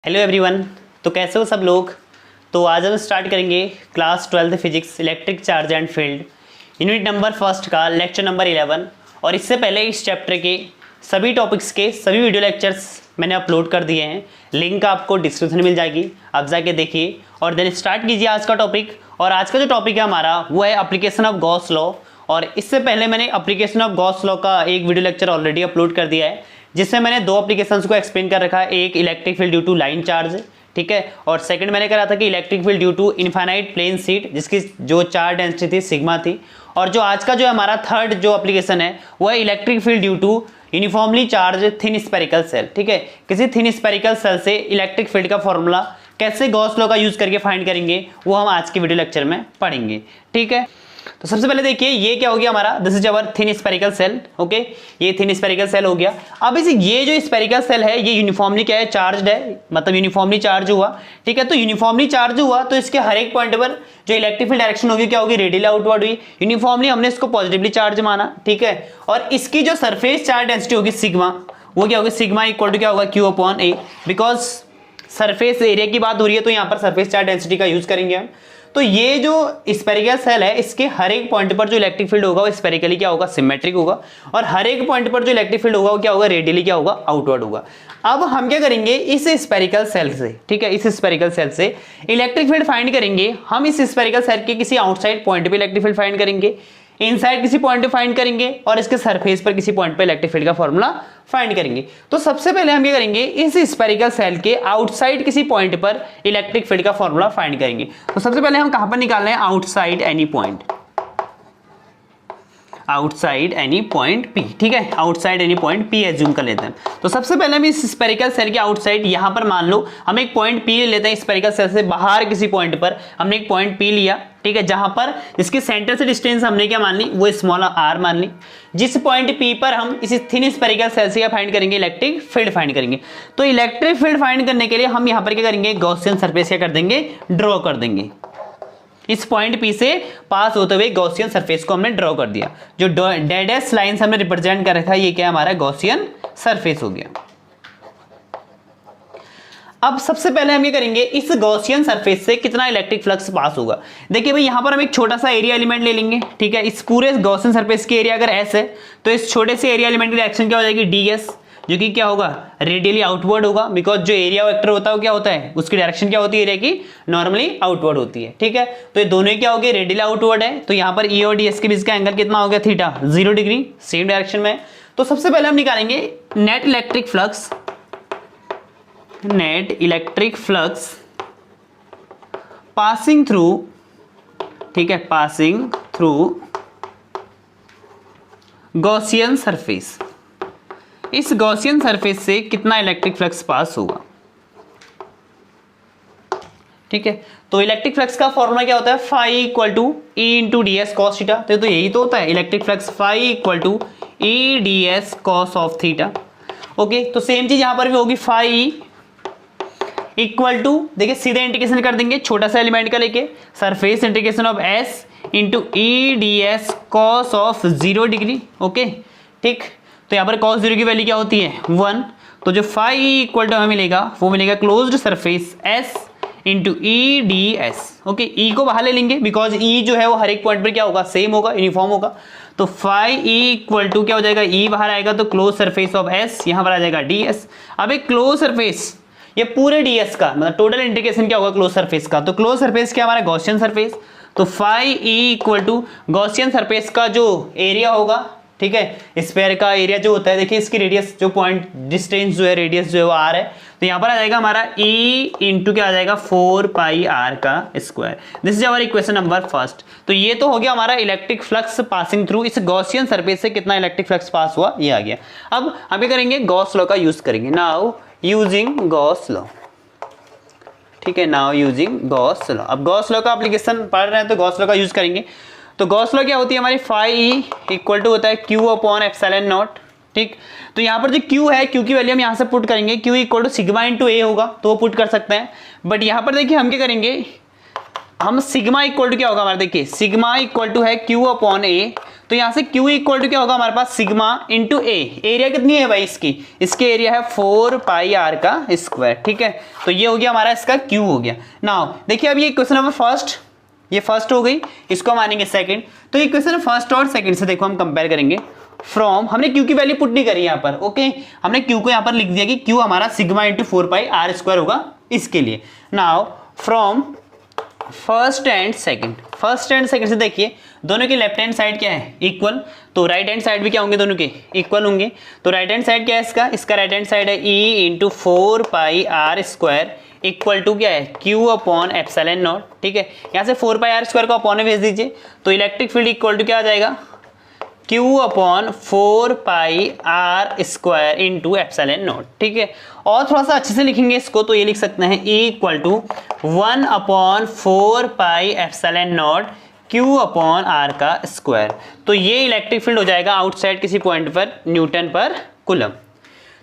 Hello everyone. तो कैसे हो सब लोग। तो आज हम स्टार्ट करेंगे class 12th physics electric charge and field unit number first का लेक्चर नंबर 11। और इससे पहले इस चैप्टर के सभी टॉपिक्स के सभी वीडियो लेक्चर्स मैंने अपलोड कर दिए हैं। लिंक आपको डिस्क्रिप्शन में मिल जाएगी, आप जाके देखिए और देन स्टार्ट कीजिए आज का टॉपिक। और आज का जो टॉपिक है हमारा वो है एप्लीकेशन ऑफ गॉस लॉ। और इससे पहले मैंने एप्लीकेशन ऑफ गॉस लॉ का एक वीडियो लेक्चर ऑलरेडी अपलोड कर दिया है, जिसमें मैंने दो एप्लीकेशंस को एक्सप्लेन कर रखा है। एक electric field due to line charge, ठीक है, और सेकंड मैंने करा था कि electric field due to infinite plane sheet, जिसकी जो चार्ज डेंसिटी थी सिग्मा थी। और जो आज का जो हमारा थर्ड जो एप्लीकेशन है वो है electric field due to uniformly charge thin spherical shell. ठीक है, किसी थिन स्फेरिकल सेल से इलेक्ट्रिक फील्ड का फॉर्मूला कैसे गॉस लॉ का यूज करके फाइंड करेंगे वो हम आज के वीडियो लेक्चर में पढ़ेंगे। ठीक है, तो सबसे पहले देखिए ये क्या हो गया हमारा, this is our thin spherical cell. Okay, ये थिन स्फेरिकल सेल हो गया। अब इसे ये जो स्फेरिकल सेल है ये यूनिफॉर्मली क्या है, चार्ज्ड है, मतलब यूनिफॉर्मली चार्ज हुआ। ठीक है, तो यूनिफॉर्मली चार्ज हुआ तो इसके हर एक पॉइंट पर जो इलेक्ट्रिक फील्ड डायरेक्शन होगी क्या होगी, रेडियली आउटवर्ड हुई। यूनिफॉर्मली हमने इसको पॉजिटिवली चार्ज माना। ठीक है, और इसकी जो सरफेस चार्ज डेंसिटी होगी सिग्मा, वो क्या होगी, सिग्मा इक्वल टू क्या होगा, Q upon A. Because surface area की बात हो रही है तो यहाँ पर सरफेस चार्ज डेंसिटी का यूज करेंगे हम। तो ये जो स्फेरिकल सेल है इसके हर एक पॉइंट पर जो इलेक्ट्रिक फील्ड होगा वो स्फेरिकली क्या होगा, सिमेट्रिक होगा। और हर एक पॉइंट पर जो इलेक्ट्रिक फील्ड होगा वो क्या होगा, रेडियली क्या होगा, आउटवर्ड होगा। अब हम क्या करेंगे, इस स्फेरिकल सेल से, ठीक है, इस स्फेरिकल सेल से इलेक्ट्रिक फील्ड फाइंड करेंगे हम। इस स्फेरिकल सेल के किसी आउटसाइड पॉइंट पे इलेक्ट्रिक फील्ड फाइंड करेंगे, इनसाइड किसी पॉइंट पे फाइंड करेंगे, और इसके सरफेस पर किसी पॉइंट पे इलेक्ट्रिक फील्ड का फॉर्मूला फाइंड करेंगे। तो सबसे पहले हम क्या करेंगे, इस स्फेरिकल सेल के आउटसाइड किसी पॉइंट पर इलेक्ट्रिक फील्ड का फॉर्मूला फाइंड करेंगे। तो सबसे पहले हम कहां पर निकाल रहे हैं, outside any point, outside any point P। ठीक है, outside any point P assume कर लेते हैं। तो सबसे पहले हम इस स्फेरिकल सेल के आउटसाइड यहां पर मान लो हम एक पॉइंट P ले लेते हैं। स्फेरिकल सेल से बाहर किसी पॉइंट पर हमने एक पॉइंट P लिया, ठीक है, जहां पर इसके सेंटर से डिस्टेंस हमने क्या मान ली, वो स्मॉल r मान ली। जिस पॉइंट P पर हम इस थिन स्फेरिकल सेल से क्या फाइंड करेंगे, इलेक्ट्रिक फील्ड फाइंड करेंगे। तो इलेक्ट्रिक फील्ड फाइंड करने के लिए हम यहां पर क्या करेंगे, गॉसियन सरफेस क्या कर देंगे, ड्रॉ कर देंगे। इस पॉइंट P से पास होते हुए गॉसियन सरफेस को हमने ड्रॉ कर दिया। जो डैश लाइंस हमने रिप्रेजेंट कर रखा है ये क्या हमारा गॉसियन सरफेस हो गया। अब सबसे पहले हम ये करेंगे, इस गॉसियन सरफेस से कितना इलेक्ट्रिक फ्लक्स पास होगा। देखिए भाई यहां पर हम एक छोटा सा एरिया एलिमेंट ले लेंगे। ठीक है, इस पूरे गॉसियन सरफेस की एरिया अगर S है तो इस छोटे से एरिया एलिमेंट की डायरेक्शन क्या हो जाएगी, ds, जो कि क्या होगा, रेडियली आउटवर्ड होगा। बिकॉज जो एरिया वेक्टर होता है वो क्या होता है, उसकी डायरेक्शन क्या होती है, एरिया की नॉर्मली आउटवर्ड होती है। ठीक है, तो ये दोनों क्या हो गए, रेडियली आउटवर्ड है। तो यहाँ पर E और ds के बीच का एंगल कितना हो गया, थीटा, 0 डिग्री, सेम डायरेक्शन में। तो सबसे पहले हम निकालेंगे net electric flux, net electric flux passing through, ठीक है, पासिंग थ्रू गॉसियन सरफेस। इस गॉसियन सरफेस से कितना इलेक्ट्रिक फ्लक्स पास होगा। ठीक है, तो इलेक्ट्रिक फ्लक्स का फॉर्मूला क्या होता है, phi equal to E into d s cos theta. तो यही तो होता है electric flux, phi equal to E D s cos of theta. Okay, तो सेम चीज यहां पर भी होगी, फाई इक्वल टू, देखिए सीधे इंटीग्रेशन कर देंगे छोटा सा एलिमेंट का लेके, surface integration of S into E D s cos of 0 degree. Okay, ठीक, तो यहाँ पर cos 0 की वैल्यू क्या होती है, 1। तो जो फाई इक्वल टू हमें मिलेगा वो मिलेगा closed surface S into E D S. Okay, E को बाहर ले लेंगे बिकॉज ई जो है वो हर एक पॉइंट पर क्या होगा, सेम होगा, यूनिफॉर्म होगा। तो फाई ई इक्वल टू क्या हो जाएगा, ई बाहर आएगा तो क्लोज सरफेस ऑफ S, यहाँ पर आ जाएगा ds। अब एक क्लोज सरफेस, ये पूरे ds का मतलब टोटल इंटीग्रेशन क्या होगा क्लोज सरफेस का। तो क्लोज सरफेस क्या हमारा, गॉसियन सरफेस। तो phi E equal to Gaussian surface का जो एरिया होगा, ठीक है, स्फेयर का एरिया जो होता है, देखिए इसकी रेडियस जो पॉइंट डिस्टेंस जो है, रेडियस जो है वो r है। तो यहाँ पर आ जाएगा हमारा e इंटू क्या आ जाएगा, 4 पाई r का square. This is our equation number first. तो ये तो हो गया हमारा इलेक्ट्रिक फ्लक्स पासिंग थ्रू इस गॉसियन सरफेस से कितना इलेक्ट्रिक फ्लक्स पास हुआ, ये आ गया। अब हम क्या करेंगे, गॉस लॉ का यूज करेंगे। नाउ यूजिंग गॉस लॉ, ठीक है, नाउ यूजिंग गॉस लॉ। अब गॉस लॉ का एप्लीकेशन पढ़ रहे हैं तो गॉस लॉ का यूज करेंगे। तो गॉस लॉ क्या होती है हमारी, फाई ई इक्वल टू होता है क्यू अपॉन एप्सिलॉन नॉट। ठीक, तो यहाँ पर जो क्यू है, क्यू की वैल्यू हम यहाँ से पुट करेंगे, Q equal to sigma into A होगा तो वो पुट कर सकते हैं। बट यहाँ पर देखिए हम क्या करेंगे, हम सिग्मा इक्वल टू क्या होगा हमारा, देखिए सिग्मा इक्वल टू है क्यू अपॉन ए। तो यहाँ से Q इक्वल टू क्या होगा हमारे पास सिग्मा इंटू ए, एरिया कितनी है भाई इसकी एरिया है 4 पाई आर का स्क्वायर, ठीक है। तो ये हो गया हमारा इसका Q हो गया। नाउ देखिए अब ये क्वेश्चन नंबर फर्स्ट, ये फर्स्ट हो गई, इसको मानेंगे सेकंड। तो ये क्वेश्चन फर्स्ट और सेकंड से देखो हम कंपेयर करेंगे। फ्रॉम हमने Q की वैल्यू पुट नहीं करी यहाँ पर, ओके, हमने Q को यहाँ पर लिख दिया कि Q हमारा sigma into 4 pi r square होगा इसके लिए। Now from first and second से देखिए दोनों की लेफ्ट हैंड साइड क्या है इक्वल, तो राइट हैंड साइड भी क्या होंगे दोनों के इक्वल होंगे। तो राइट हैंड साइड क्या है इसका राइट हैंड साइड है E into 4 pi r square equal to क्या है Q अपॉन एप्सिलॉन नॉट, ठीक है। यहाँ से 4 पाई आर स्क्वायर को अपॉन में भेज दीजिए, तो इलेक्ट्रिक फील्ड इक्वल टू क्या आ जाएगा Q upon 4 pi r square into epsilon naught, ठीक है। और थोड़ा सा अच्छे से लिखेंगे इसको तो ये लिख सकते हैं E equal to 1 upon 4 pi epsilon naught Q upon r का स्क्वायर। तो ये इलेक्ट्रिक फील्ड हो जाएगा आउटसाइड किसी पॉइंट पर न्यूटन पर कूलम।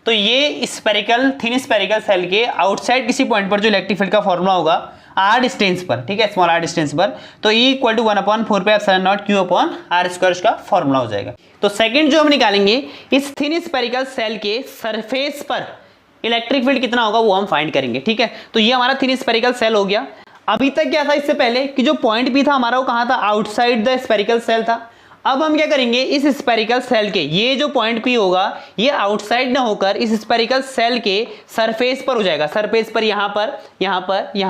तो ये स्फेरिकल थिन स्फेरिकल सेल के आउटसाइड किसी पॉइंट पर जो इलेक्ट्रिक फील्ड का फॉर्मूला होगा आर डिस्टेंस पर, ठीक है, स्मॉल आर डिस्टेंस पर, तो E equal to 1 upon 4 pi epsilon naught Q upon r square का फॉर्मूला हो जाएगा। तो सेकंड जो हम निकालेंगे इस थिन स्फेरिकल सेल के सरफेस पर इलेक्ट्रिक फील्ड कितना होगा वो हम फाइंड करेंगे, ठीक है। तो ये हमारा थिन स्फेरिकल सेल हो गया। अभी तक क्या था इससे पहले कि जो पॉइंट P था हमारा वो कहाँ था आउटसाइड द स्फेरिकल सेल था। अब हम क्या करेंगे इस स्फेरिकल सेल के ये जो पॉइंट P होगा ये आउटसाइड ना होकर इस स्फेरिकल सेल के सरफेस पर हो जाएगा, सरफेस पर यहाँ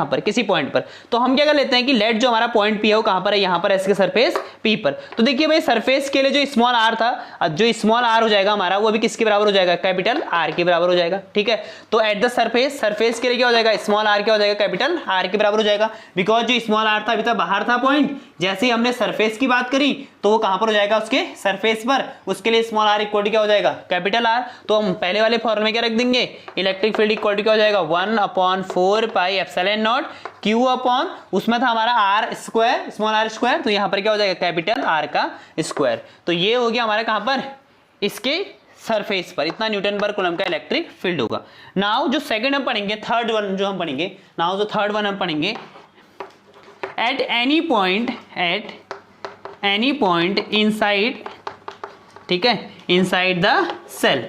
पर किसी पॉइंट पर। तो हम क्या कर लेते हैं कि लेट जो हमारा पॉइंट P है वो कहाँ पर है यहाँ पर इसके सरफेस P पर। तो देखिए भाई सरफेस के लिए जो स्मॉल r था, जो स्मॉल r हो जाएगा हमारा वो भी किसके बराबर हो जाएगा कैपिटल R के बराबर हो जाएगा, ठीक है। तो एट द सरफेस के लिए क्या हो जाएगा स्मॉल r क्या हो जाएगा कैपिटल R के बराबर हो जाएगा, बिकॉज जो स्मॉल r था अभी तक बाहर था पॉइंट, जैसे ही हमने सरफेस की बात करी तो वो कहां पर हो जाएगा उसके सरफेस पर, उसके लिए स्मॉल r इक्वल टू क्या हो जाएगा कैपिटल R। तो हम पहले वाले फॉर्मूले में क्या रख देंगे इलेक्ट्रिक फील्ड इक्वल टू क्या हो जाएगा 1 upon 4 pi epsilon naught Q upon उसमें था हमारा R square small r square, तो यहाँ पर क्या हो जाएगा कैपिटल R का स्क्वायर। तो ये हो गया हमारा कहां पर इसके सरफेस पर, इतना न्यूटन पर कूलम का इलेक्ट्रिक फील्ड होगा। नाउ जो सेकंड हम पढ़ेंगे थर्ड वन जो हम पढ़ेंगे, नाउ जो थर्ड वन हम पढ़ेंगे at any point inside, ठीक है, inside the cell,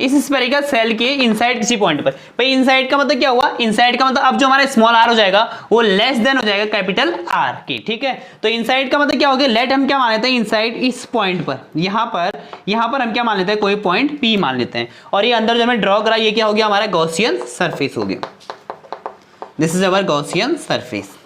इस स्फेरिकल सेल के इनसाइड किसी पॉइंट पर। भाई इनसाइड का मतलब क्या हुआ, इनसाइड का मतलब अब जो हमारा स्मॉल r हो जाएगा वो लेस देन हो जाएगा कैपिटल R के, ठीक है। तो इनसाइड का मतलब क्या हो गया, लेट हम क्या मान लेते हैं इनसाइड इस पॉइंट पर, यहाँ पर हम क्या मान लेते हैं कोई पॉइंट P मान लेते हैं, और ये अंदर जो हमें ड्रॉ करा ये क्या हो गया हमारा गॉसियन सरफेस हो गया, this is our Gaussian surface.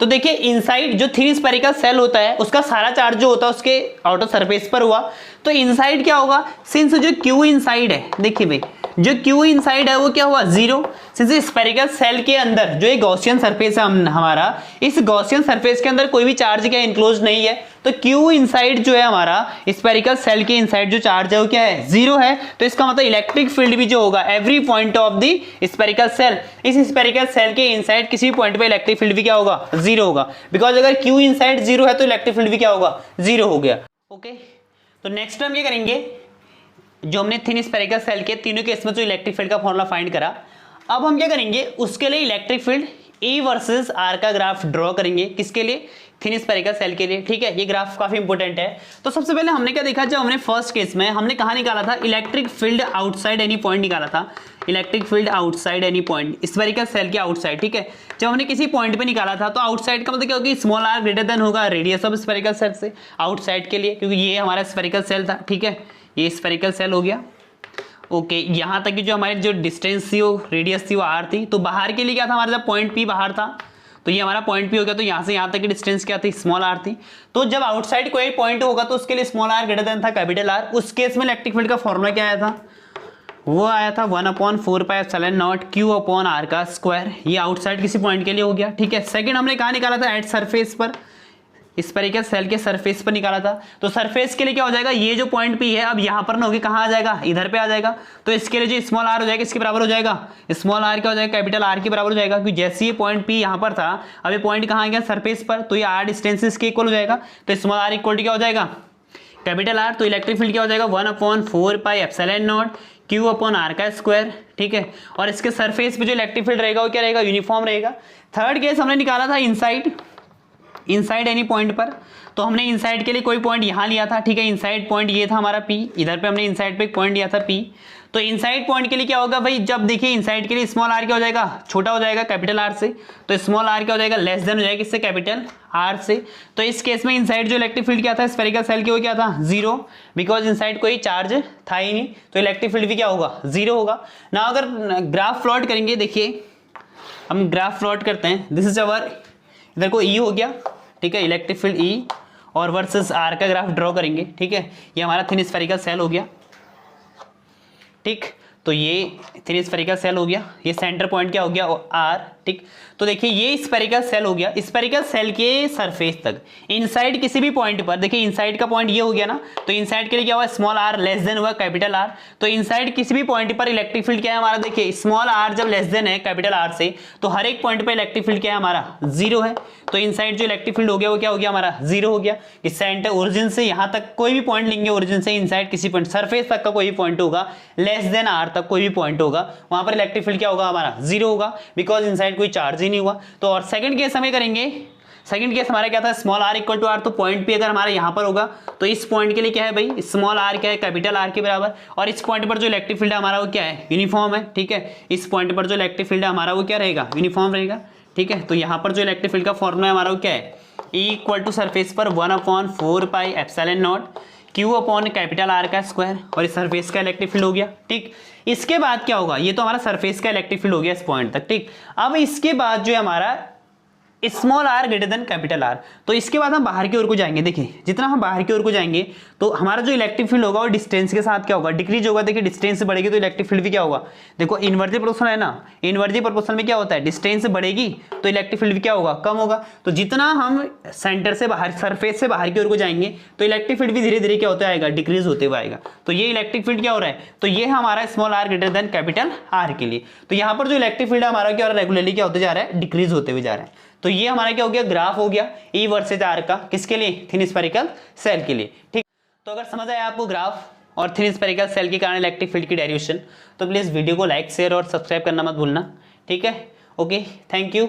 तो देखिए इनसाइड जो थिन स्फेरिकल सेल होता है उसका सारा चार्ज जो होता है उसके आउटर सरफेस पर हुआ, तो इनसाइड क्या होगा सिंस जो Q इनसाइड है, देखिए भाई जो Q इनसाइड है वो क्या हुआ जीरो, सिंस स्फेरिकल सेल के अंदर जो ये गॉसियन सरफेस है हमारा, इस गॉसियन सरफेस के अंदर कोई भी चार्ज क्या इनक्लोज नहीं है, तो Q इनसाइड जो है हमारा स्फेरिकल सेल के इनसाइड जो चार्ज है वो क्या है जीरो है। तो इसका मतलब इलेक्ट्रिक फील्ड भी जो होगा every point of the spherical shell, इस स्फेरिकल सेल के इनसाइड किसी भी पॉइंट पे इलेक्ट्रिक फील्ड भी क्या होगा जीरो होगा, बिकॉज अगर Q इनसाइड जीरो है तो इलेक्ट्रिक फील्ड भी क्या होगा जीरो हो गया, ओके। तो नेक्स्ट हम क्या करेंगे, जो हमने थिन स्फेरिकल सेल के तीनों केस में जो इलेक्ट्रिक फील्ड का फॉर्मूला फाइंड करा, अब हम क्या करेंगे उसके लिए electric field E versus R का ग्राफ ड्रॉ करेंगे, किसके लिए थिन स्फेरिकल सेल के लिए, ठीक है। ये ग्राफ काफी इंपॉर्टेंट है। तो सबसे पहले हमने क्या देखा, जब हमने फर्स्ट केस में हमने कहा निकाला था electric field outside any point निकाला था, electric field outside any point spherical shell के आउटसाइड, ठीक है। जब हमने किसी पॉइंट पे निकाला था तो आउटसाइड का मतलब क्या होगा स्मॉल r ग्रेटर देन होगा रेडियस ऑफ स्फेरिकल सेल से आउटसाइड के लिए, क्योंकि ये हमारा स्फेरिकल सेल था, ठीक है, ये स्फेरिकल सेल हो गया, ओके। यहाँ तक की जो हमारी जो डिस्टेंस थी वो रेडियस थी वो r थी। तो बाहर के लिए क्या था हमारा, जब पॉइंट P बाहर था तो ये हमारा पॉइंट P हो गया, तो यहाँ से यहाँ तक की डिस्टेंस क्या थी स्मॉल r थी। तो जब आउटसाइड कोई पॉइंट होगा तो उसके लिए स्मॉल r ग्रेटर देन था कैपिटल R। उस केस में इलेक्ट्रिक फील्ड का फॉर्मूला क्या आया था, वो आया था 1 upon 4 pi epsilon naught Q upon R का स्क्वायर। ये आउटसाइड किसी पॉइंट के लिए हो गया, ठीक है। सेकंड हमने कहाँ निकाला था, एट सरफेस पर, स्फेरिकल सेल के सरफेस पर निकाला था। तो सरफेस के लिए क्या हो जाएगा, ये जो पॉइंट P है अब यहाँ पर ना होगी, कहाँ आ जाएगा इधर पे आ जाएगा। तो इसके लिए जो स्मॉल r हो जाएगा इसके बराबर हो जाएगा, स्मॉल r क्या हो जाएगा कैपिटल R के बराबर हो जाएगा, क्योंकि जैसे ये पॉइंट P यहाँ पर था अब ये पॉइंट कहाँ आ गया सरफेस पर, तो ये r डिस्टेंसेस के इक्वल हो जाएगा। तो स्मॉल r इक्वल टू क्या हो जाएगा कैपिटल R। तो इलेक्ट्रिक फील्ड क्या हो जाएगा 1 upon 4 pi epsilon naught Q upon R का स्क्वायर, ठीक है। और इसके सरफेस पे जो इलेक्ट्रिक फील्ड रहेगा वो क्या रहेगा यूनिफॉर्म रहेगा। थर्ड केस हमने निकाला था इनसाइड, इनसाइड एनी पॉइंट पर, तो हमने इनसाइड के लिए कोई पॉइंट यहाँ लिया था, ठीक है, इनसाइड पॉइंट ये था हमारा P, इधर पे हमने इनसाइड पे एक पॉइंट लिया था P। तो इनसाइड पॉइंट के लिए क्या होगा भाई, जब देखिए इनसाइड के लिए स्मॉल r क्या हो जाएगा, छोटा हो जाएगा कैपिटल R से, तो स्मॉल r क्या हो जाएगा, लेस देन हो जाएगा किससे, कैपिटल R से। तो इस केस में इनसाइड जो इलेक्ट्रिक फील्ड क्या था स्फेरिकल सेल की, वो क्या था, जीरो, बिकॉज इनसाइड कोई चार्ज था ही नहीं, तो इलेक्ट्रिक फील्ड भी क्या होगा, जीरो होगा ना। अगर ग्राफ प्लॉट करेंगे, देखिए हम ग्राफ प्लॉट करते हैं, दिस इज अवर, इधर को E हो गया, ठीक है, इलेक्ट्रिक फील्ड E, और वर्सेस R का ग्राफ ड्रॉ करेंगे, ठीक है, ये हमारा थिन स्फेरिकल सेल हो गया, ठीक, तो ये थिन स्फेरिकल सेल हो गया, ये सेंटर पॉइंट क्या हो गया, R, ठीक। तो देखिए ये स्फेरिकल सेल हो गया, स्फेरिकल सेल के सरफेस तक इनसाइड किसी भी पॉइंट पर, देखिए इनसाइड का पॉइंट ये हो गया ना, तो इनसाइड के लिए क्या हुआ, स्मॉल r लेस देन हुआ कैपिटल R, तो इनसाइड किसी भी पॉइंट पर इलेक्ट्रिक फील्ड क्या है हमारा, देखिए स्मॉल r जब लेस देन है कैपिटल R से, तो हर एक पॉइंट पर इलेक्ट्रिक फील्ड क्या है हमारा, जीरो है। तो इनसाइड जो इलेक्ट्रिक फील्ड हो गया वो क्या हो गया हमारा, जीरो हो गया। इस सेंटर ओरिजिन से यहाँ तक कोई भी पॉइंट लेंगे, ओरिजिन से इनसाइड किसी पॉइंट सरफेस तक का कोई भी पॉइंट होगा, लेस देन R तक कोई भी पॉइंट होगा, वहां पर इलेक्ट्रिक फील्ड क्या होगा हमारा, जीरो होगा, बिकॉज इनसाइड कोई चार्ज ही नहीं हुआ। तो और सेकंड केस हमें करेंगे, सेकंड केस हमारा क्या था, small r equal to R, तो पॉइंट भी अगर हमारा यहाँ पर होगा, तो इस पॉइंट के लिए क्या है भाई, स्मॉल r क्या है, कैपिटल R के बराबर, और इस पॉइंट पर जो इलेक्ट्रिक फील्ड है हमारा वो क्या है, यूनिफॉर्म है, ठीक है, इस पॉइंट पर जो इलेक्ट्रिक फील्ड है हमारा वो क्या रहेगा, यूनिफॉर्म रहेगा, ठीक है। तो यहाँ पर जो इलेक्ट्रिक फील्ड का फॉर्मूला है हमारा वो क्या है, E इक्वल टू सरफेस पर 1/4 पाई epsilon naught Q upon capital R का स्क्वायर, और इस सरफेस का इलेक्ट्रिक फील्ड हो गया, ठीक। इसके बाद क्या होगा, ये तो हमारा सरफेस का इलेक्ट्रिक फील्ड हो गया इस पॉइंट तक, ठीक। अब इसके बाद जो है हमारा small r greater than capital R, तो इसके बाद हम बाहर की ओर को जाएंगे, देखिए जितना हम बाहर की ओर को जाएंगे तो हमारा जो इलेक्ट्रिक फील्ड होगा वो डिस्टेंस के साथ क्या होगा, डिक्रीज होगा। देखिए डिस्टेंस बढ़ेगी तो इलेक्ट्रिक फील्ड भी क्या होगा, देखो इनवर्सली प्रोपोर्शनल है ना, इनवर्सली प्रोपोर्शनल में क्या होता है, डिस्टेंस बढ़ेगी तो इलेक्ट्रिक फील्ड भी क्या होगा, कम होगा। तो जितना हम सेंटर से बाहर, सरफेस से बाहर की ओर को जाएंगे तो इलेक्ट्रिक फील्ड भी धीरे धीरे क्या होता आएगा, डिक्रीज होते हुए आएगा। तो ये इलेक्ट्रिक फील्ड क्या हो रहा है, तो ये हमारा small r greater than capital R के लिए, तो यहाँ पर जो इलेक्ट्रिक फील्ड हमारा क्या हो रहा है, रेगुलरली क्या होते जा रहा है, डिक्रीज होते हुए जा रहा है। तो ये हमारा क्या हो गया, ग्राफ हो गया E वर्सेस R का, किसके लिए, थिन स्फेरिकल सेल के लिए, ठीक। तो अगर समझ आया आपको ग्राफ और थिन स्फेरिकल सेल के कारण इलेक्ट्रिक फील्ड की डेरिवेशन, तो प्लीज वीडियो को लाइक, शेयर और सब्सक्राइब करना मत भूलना, ठीक है। Okay, thank you.